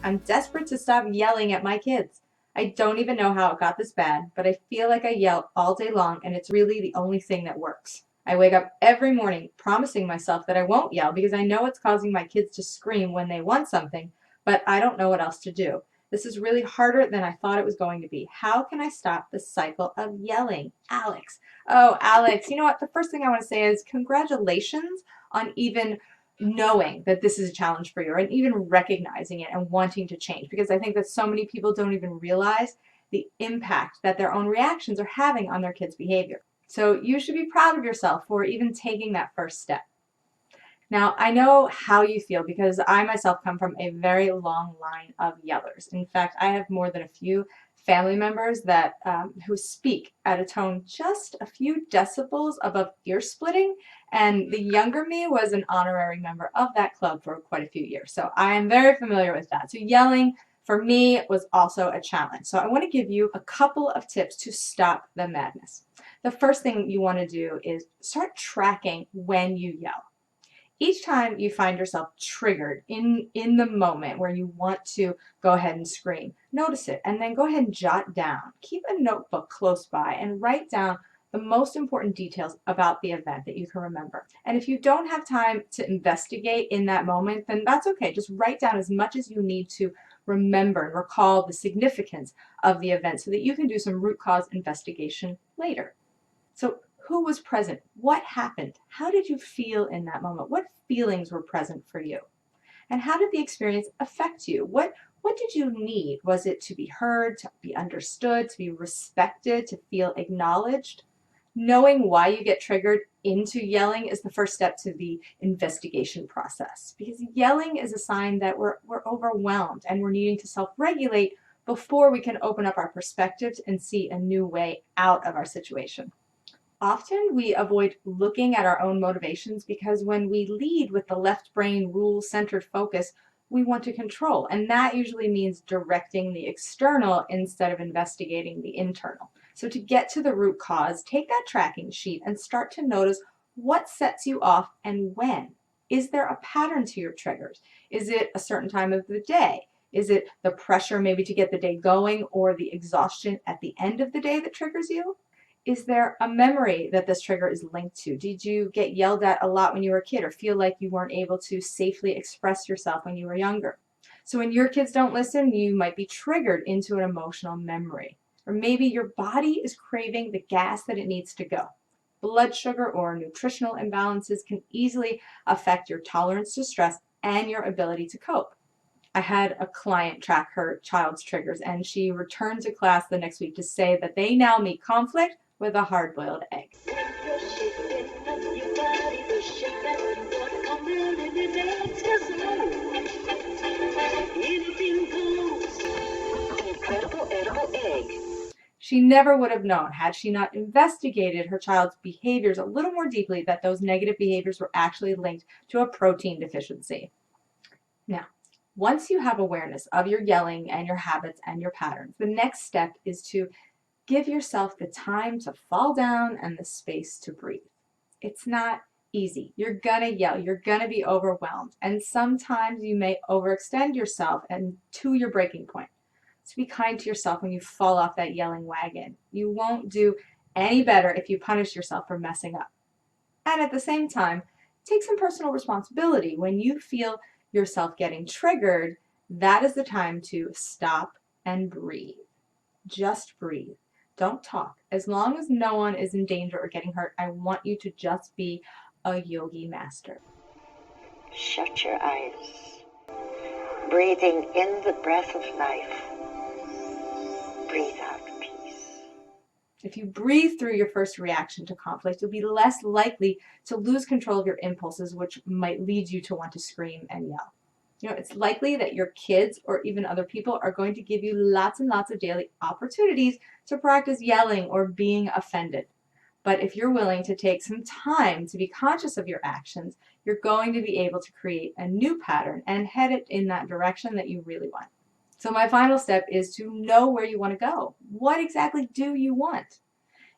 I'm desperate to stop yelling at my kids. I don't even know how it got this bad, but I feel like I yell all day long and it's really the only thing that works. I wake up every morning promising myself that I won't yell because I know it's causing my kids to scream when they want something, but I don't know what else to do. This is really harder than I thought it was going to be. How can I stop the cycle of yelling? Alex. Oh, Alex, you know what? The first thing I want to say is congratulations on even knowing that this is a challenge for you and even recognizing it and wanting to change, because I think that so many people don't even realize the impact that their own reactions are having on their kids' behavior. So you should be proud of yourself for even taking that first step. Now, I know how you feel because I myself come from a very long line of yellers. In fact, I have more than a few family members that who speak at a tone just a few decibels above ear splitting, and the younger me was an honorary member of that club for quite a few years. So I am very familiar with that. So yelling for me was also a challenge. So I want to give you a couple of tips to stop the madness. The first thing you want to do is start tracking when you yell. Each time you find yourself triggered in the moment where you want to go ahead and scream, notice it and then go ahead and jot down. Keep a notebook close by and write down the most important details about the event that you can remember. And if you don't have time to investigate in that moment, then that's okay. Just write down as much as you need to remember and recall the significance of the event so that you can do some root cause investigation later. So who was present? What happened? How did you feel in that moment? What feelings were present for you? And how did the experience affect you? What did you need? Was it to be heard, to be understood, to be respected, to feel acknowledged? Knowing why you get triggered into yelling is the first step to the investigation process, because yelling is a sign that we're overwhelmed and we're needing to self-regulate before we can open up our perspectives and see a new way out of our situation. Often we avoid looking at our own motivations because when we lead with the left brain rule-centered focus, we want to control, and that usually means directing the external instead of investigating the internal. So to get to the root cause, take that tracking sheet and start to notice what sets you off and when. Is there a pattern to your triggers? Is it a certain time of the day? Is it the pressure maybe to get the day going or the exhaustion at the end of the day that triggers you? Is there a memory that this trigger is linked to? Did you get yelled at a lot when you were a kid or feel like you weren't able to safely express yourself when you were younger? So when your kids don't listen, you might be triggered into an emotional memory. Or maybe your body is craving the gas that it needs to go. Blood sugar or nutritional imbalances can easily affect your tolerance to stress and your ability to cope. I had a client track her child's triggers, and she returned to class the next week to say that they now meet conflict with a hard-boiled egg. Incredible edible egg. She never would have known, had she not investigated her child's behaviors a little more deeply, that those negative behaviors were actually linked to a protein deficiency. Now, once you have awareness of your yelling and your habits and your patterns, the next step is to give yourself the time to fall down and the space to breathe. It's not easy. You're gonna yell, you're gonna be overwhelmed, and sometimes you may overextend yourself and to your breaking point. So be kind to yourself when you fall off that yelling wagon. You won't do any better if you punish yourself for messing up. And at the same time, take some personal responsibility. When you feel yourself getting triggered, that is the time to stop and breathe. Just breathe. Don't talk. As long as no one is in danger or getting hurt, I want you to just be a yogi master. Shut your eyes. Breathing in the breath of life. Breathe out peace. If you breathe through your first reaction to conflict, you'll be less likely to lose control of your impulses, which might lead you to want to scream and yell. You know, it's likely that your kids or even other people are going to give you lots and lots of daily opportunities to practice yelling or being offended. But if you're willing to take some time to be conscious of your actions, you're going to be able to create a new pattern and head it in that direction that you really want. So my final step is to know where you want to go. What exactly do you want?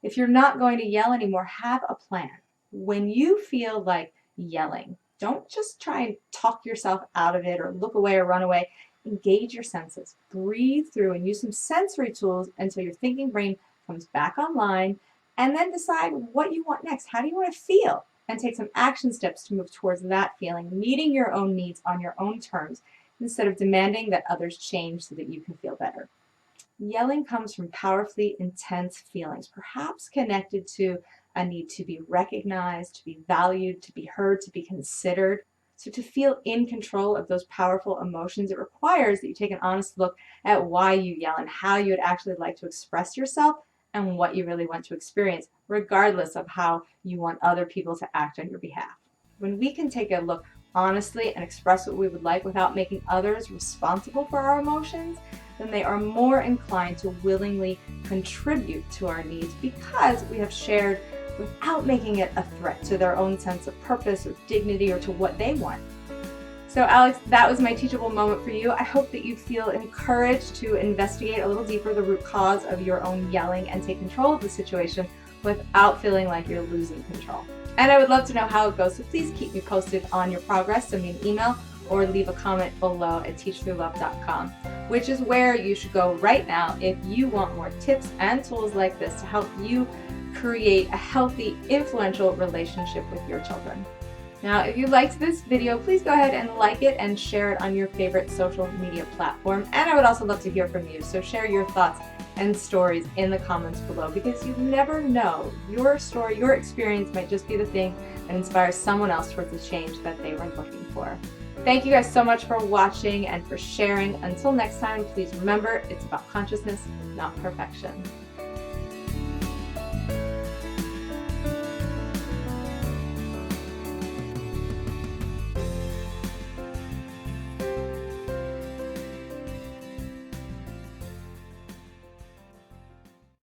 If you're not going to yell anymore, have a plan. When you feel like yelling, don't just try and talk yourself out of it or look away or run away. engage your senses. Breathe through and use some sensory tools until your thinking brain comes back online, and then decide what you want next. How do you want to feel? And take some action steps to move towards that feeling, meeting your own needs on your own terms instead of demanding that others change so that you can feel better. Yelling comes from powerfully intense feelings, perhaps connected to a need to be recognized, to be valued, to be heard, to be considered. So to feel in control of those powerful emotions, it requires that you take an honest look at why you yell and how you would actually like to express yourself and what you really want to experience, regardless of how you want other people to act on your behalf. When we can take a look honestly and express what we would like without making others responsible for our emotions, then they are more inclined to willingly contribute to our needs because we have shared without making it a threat to their own sense of purpose or dignity or to what they want. So Alex, that was my teachable moment for you. I hope that you feel encouraged to investigate a little deeper the root cause of your own yelling and take control of the situation without feeling like you're losing control. And I would love to know how it goes, so please keep me posted on your progress. Send me an email or leave a comment below at teachthroughlove.com, which is where you should go right now if you want more tips and tools like this to help you create a healthy, influential relationship with your children. Now, if you liked this video, please go ahead and like it and share it on your favorite social media platform. And I would also love to hear from you, so share your thoughts and stories in the comments below, because you never know, your story, your experience might just be the thing that inspires someone else towards the change that they were looking for. Thank you guys so much for watching and for sharing. Until next time, please remember, it's about consciousness, not perfection.